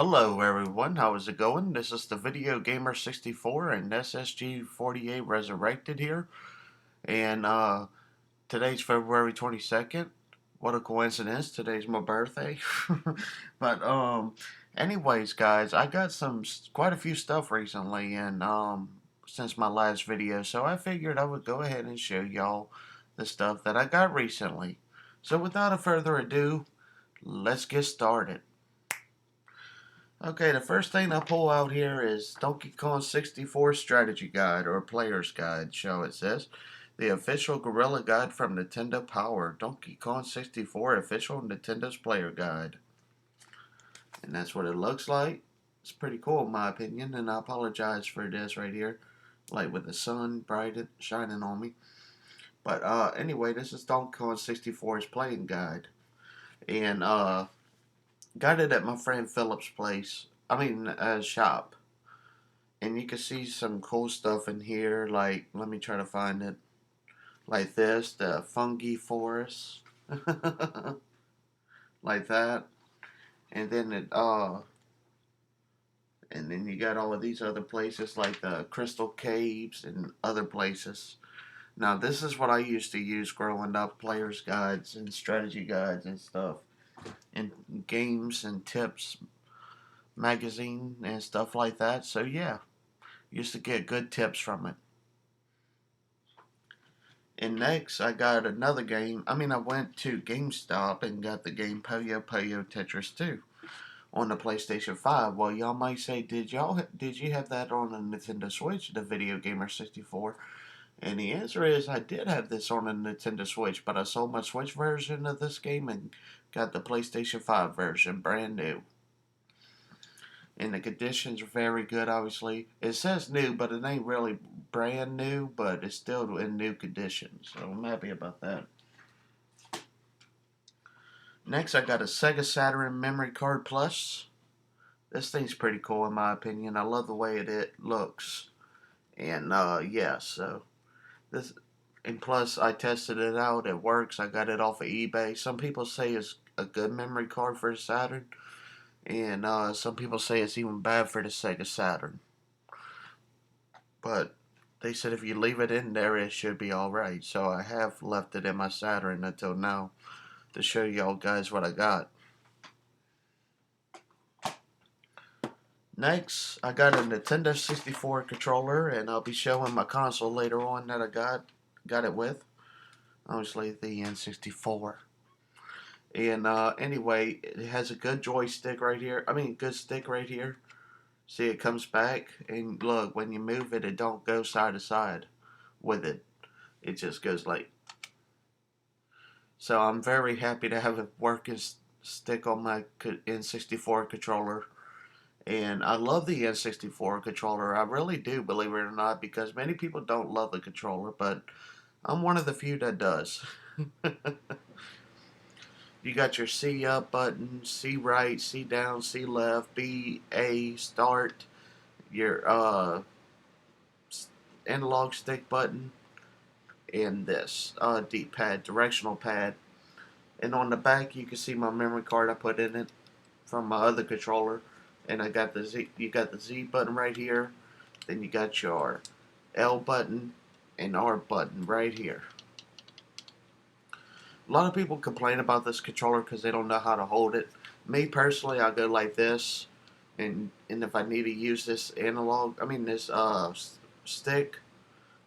Hello everyone, how is it going? This is the Video Gamer 64 and SSG 48 Resurrected here. And today's February 22nd. What a coincidence. Today's my birthday. but anyways guys, I got quite a few stuff recently and since my last video, so I figured I would go ahead and show y'all the stuff that I got recently. So without a further ado, let's get started. Okay, the first thing I pull out here is Donkey Kong 64 Strategy Guide, or Player's Guide, so it says. The official Gorilla Guide from Nintendo Power. Donkey Kong 64 Official Nintendo's Player Guide. And that's what it looks like. It's pretty cool in my opinion, and I apologize for this right here. Like with the sun bright shining on me. But anyway, this is Donkey Kong 64's playing guide. And got it at my friend Philip's place. Shop. And you can see some cool stuff in here, like, let me try to find it. Like this, the fungi forest. Like that. And then and then you got all of these other places like the crystal caves and other places. Now this is what I used to use growing up, players guides and strategy guides and stuff. And games and tips magazine and stuff like that. So yeah, used to get good tips from it. And next, I got another game. I went to GameStop and got the game Puyo Puyo Tetris 2 on the PlayStation 5. Well, y'all might say, did you have that on the Nintendo Switch, the Video Gamer 64? And the answer is, I did have this on the Nintendo Switch, but I sold my Switch version of this game and got the PlayStation 5 version, brand new. And the conditions are very good, obviously. It says new, but it ain't really brand new, but it's still in new condition, so I'm happy about that. Next, I got a Sega Saturn Memory Card Plus. This thing's pretty cool in my opinion. I love the way it looks. And yeah, so this and plus I tested it out. It works. I got it off of eBay. Some people say it's a good memory card for the Saturn, and some people say it's even bad for the Sega Saturn. But they said if you leave it in there, it should be alright. So I have left it in my Saturn until now to show y'all guys what I got. Next, I got a Nintendo 64 controller, and I'll be showing my console later on that I got it with. Obviously, the N64. And anyway, it has a good joystick right here. Good stick right here. See, it comes back, and look, when you move it, it don't go side to side with it. It just goes like. So I'm very happy to have a working stick on my N64 controller. And I love the N64 controller. I really do, believe it or not, because many people don't love the controller, but I'm one of the few that does. You got your C up button, C right, C down, C left, B, A, start, your analog stick button, and this D-pad, directional pad. And on the back, you can see my memory card I put in it from my other controller. And I got the Z. You got the Z button right here. Then you got your L button and R button right here. A lot of people complain about this controller because they don't know how to hold it. Me personally, I go like this, and if I need to use this this stick,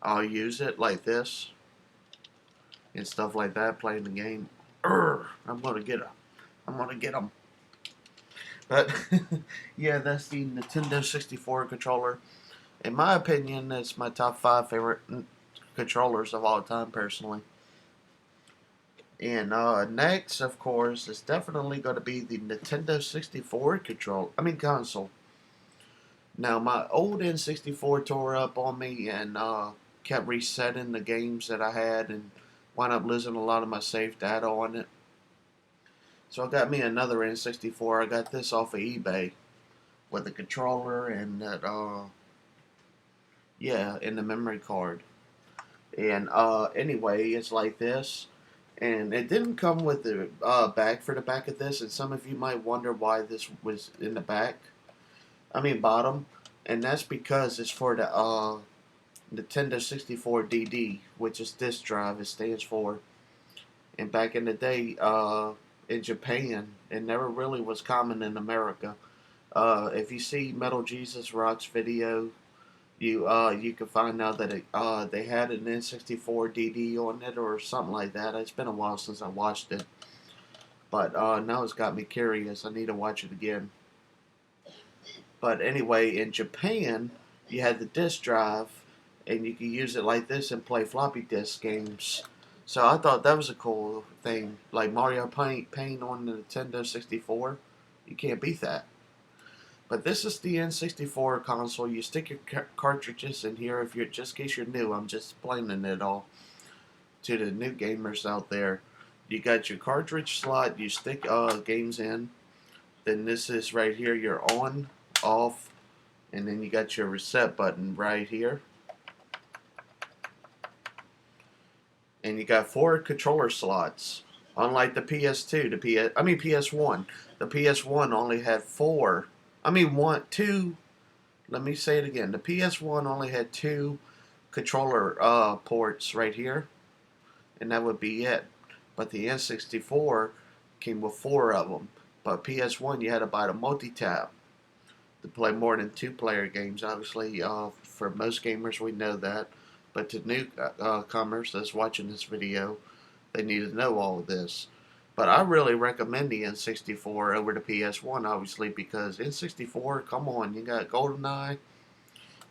I'll use it like this and stuff like that, playing the game. I'm gonna get 'em. I'm gonna get 'em. But yeah, that's the Nintendo 64 controller. In my opinion, it's my top 5 favorite controllers of all time, personally. And next, of course, is definitely going to be the Nintendo 64 console. Now, my old N64 tore up on me and kept resetting the games that I had and wound up losing a lot of my saved data on it. So I got me another N64. I got this off of eBay with the controller and that, and the memory card. And anyway, it's like this. And it didn't come with the back for the back of this, and some of you might wonder why this was in the back. I mean bottom, and that's because it's for the Nintendo 64 DD, which is disk drive. It stands for. And back in the day, in Japan, it never really was common in America. If you see Metal Jesus Rock's video, you can find out that they had an N64 DD on it or something like that. It's been a while since I watched it, but now it's got me curious. I need to watch it again. But anyway, in Japan, you had the disk drive, and you could use it like this and play floppy disk games. So I thought that was a cool thing, like Mario Paint on the Nintendo 64. You can't beat that. But this is the N64 console. You stick your cartridges in here. If you're just in case you're new, I'm just explaining it all to the new gamers out there. You got your cartridge slot. You stick games in. Then this is right here. Your on, off, and then you got your reset button right here. And you got 4 controller slots. Unlike the PS2, PS1. The PS1 only had 4. Two. Let me say it again. The PS1 only had 2 controller ports right here, and that would be it. But the N64 came with 4 of them. But PS1, you had to buy the multi-tap to play more than 2-player games. Obviously, for most gamers, we know that. But to newcomers that's watching this video, they need to know all of this. But I really recommend the N64 over the PS1, obviously, because N64, come on, you got GoldenEye,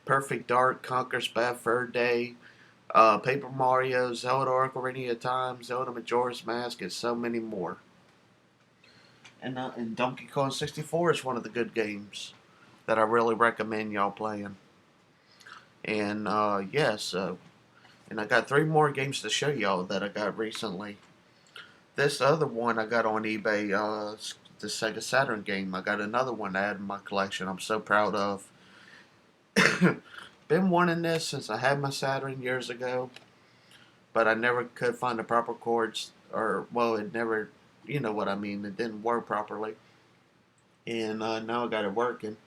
Perfect Dark, Conker's Bad Fur Day, Paper Mario, Zelda Ocarina of Time, Zelda Majora's Mask, and so many more. And Donkey Kong 64 is one of the good games that I really recommend y'all playing. And yes, and I got 3 more games to show y'all that I got recently. This other one I got on eBay, the Sega Saturn game. I got another one to add in my collection. I'm so proud of. Been wanting this since I had my Saturn years ago, but I never could find the proper cords, or well, it never, you know what I mean. It didn't work properly, and now I got it working.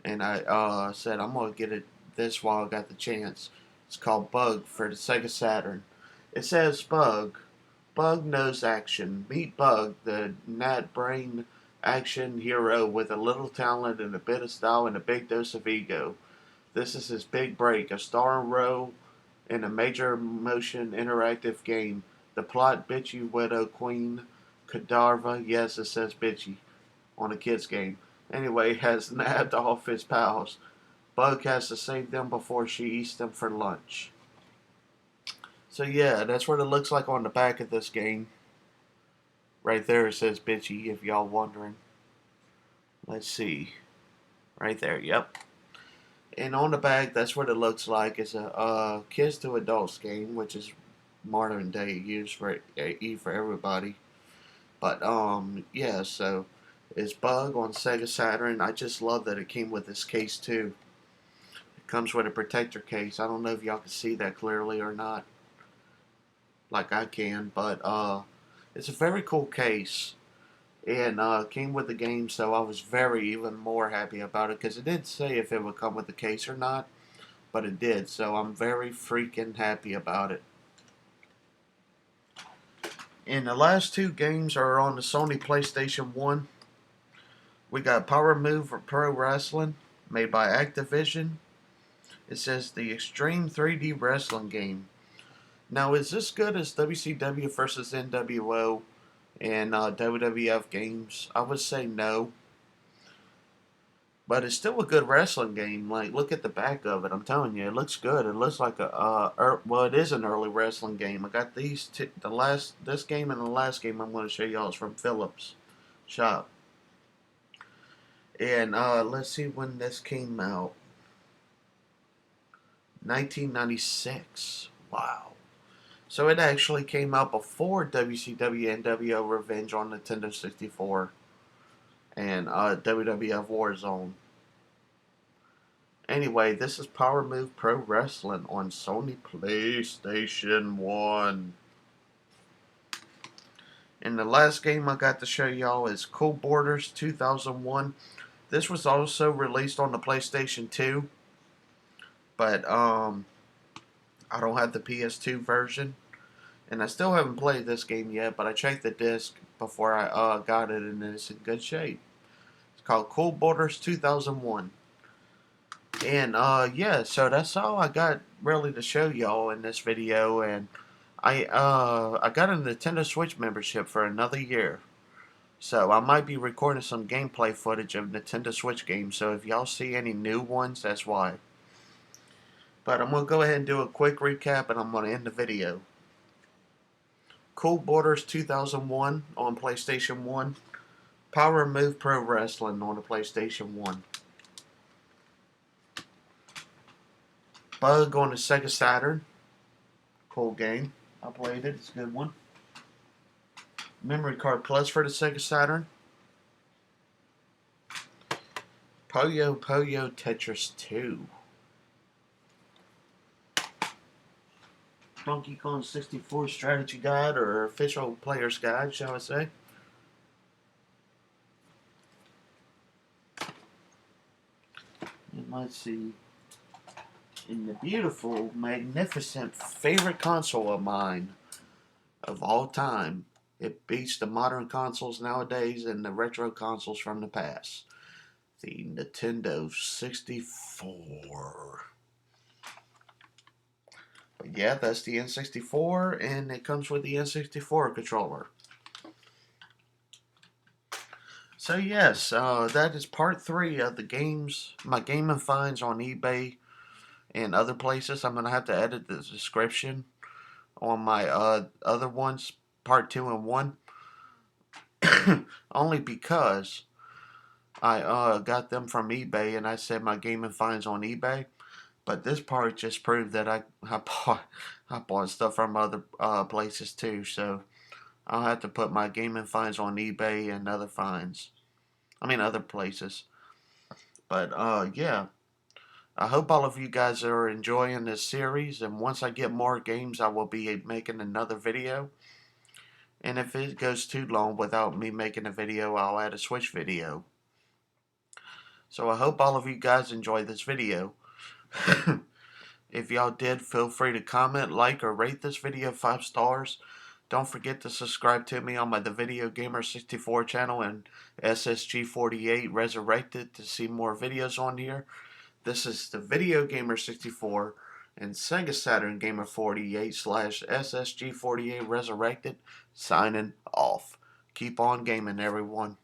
And I said I'm gonna get it this while I got the chance. It's called Bug for the Sega Saturn. It says Bug knows action. Meet Bug, the gnat brain action hero with a little talent and a bit of style and a big dose of ego. This is his big break, a star row in a major motion interactive game. The plot, bitchy widow queen Kadarva, yes it says bitchy on a kid's game, anyway, has nabbed off his pals. Bug has to save them before she eats them for lunch. So yeah, that's what it looks like on the back of this game. Right there it says bitchy, if y'all wondering. Let's see. Right there, yep. And on the back, that's what it looks like. It's a kids to adults game, which is modern day use for everybody. But yeah, so it's Bug on Sega Saturn. I just love that it came with this case too. It comes with a protector case. I don't know if y'all can see that clearly or not, like I can, but it's a very cool case. And came with the game, so I was even more happy about it, because it didn't say if it would come with the case or not, but it did, so I'm very freaking happy about it. And the last 2 games are on the Sony PlayStation 1. We got Power Move for Pro Wrestling, made by Activision. It says the Extreme 3D Wrestling game. Now, is this good as WCW versus NWO and WWF games? I would say no. But it's still a good wrestling game. Like, look at the back of it. I'm telling you, it looks good. It looks like well, it is an early wrestling game. I got these this game and the last game I'm going to show y'all is from Philips shop. And let's see when this came out. 1996. Wow. So it actually came out before WCW NWO Revenge on Nintendo 64 and WWF Warzone. Anyway, this is Power Move Pro Wrestling on Sony PlayStation 1. And the last game I got to show y'all is Cool Borders 2001. This was also released on the PlayStation 2, but I don't have the PS2 version, and I still haven't played this game yet. But I checked the disc before I got it, and it's in good shape. It's called Cool Borders 2001. And yeah, so that's all I got really to show y'all in this video. And I got a Nintendo Switch membership for another year. So I might be recording some gameplay footage of Nintendo Switch games. So if y'all see any new ones, that's why. But I'm going to go ahead and do a quick recap, and I'm going to end the video. Cool Borders 2001 on PlayStation 1. Power Move Pro Wrestling on the PlayStation 1. Bug on the Sega Saturn. Cool game. I played it. It's a good one. Memory Card Plus for the Sega Saturn. Puyo Puyo Tetris 2. Donkey Kong 64 Strategy Guide, or Official Player's Guide, shall I say. And let's see. In the beautiful, magnificent favorite console of mine of all time. It beats the modern consoles nowadays and the retro consoles from the past. The Nintendo 64. But yeah, that's the N64, and it comes with the N64 controller. So yes, that is part 3 of the games, my gaming finds on eBay and other places. I'm going to have to edit the description on my other ones, part 2 and 1. Only because I got them from eBay, and I said my gaming finds on eBay. But this part just proved that I bought stuff from other places too. So I'll have to put my gaming finds on eBay and other finds. I mean other places. But yeah. I hope all of you guys are enjoying this series, and once I get more games I will be making another video. And if it goes too long without me making a video, I'll add a Switch video. So I hope all of you guys enjoy this video. If y'all did, feel free to comment, like, or rate this video 5 stars. Don't forget to subscribe to me on my The Video Gamer 64 channel and SSG48 Resurrected to see more videos on here. This is The Video Gamer 64 and Sega Saturn Gamer 48 / SSG48 Resurrected signing off. Keep on gaming, everyone.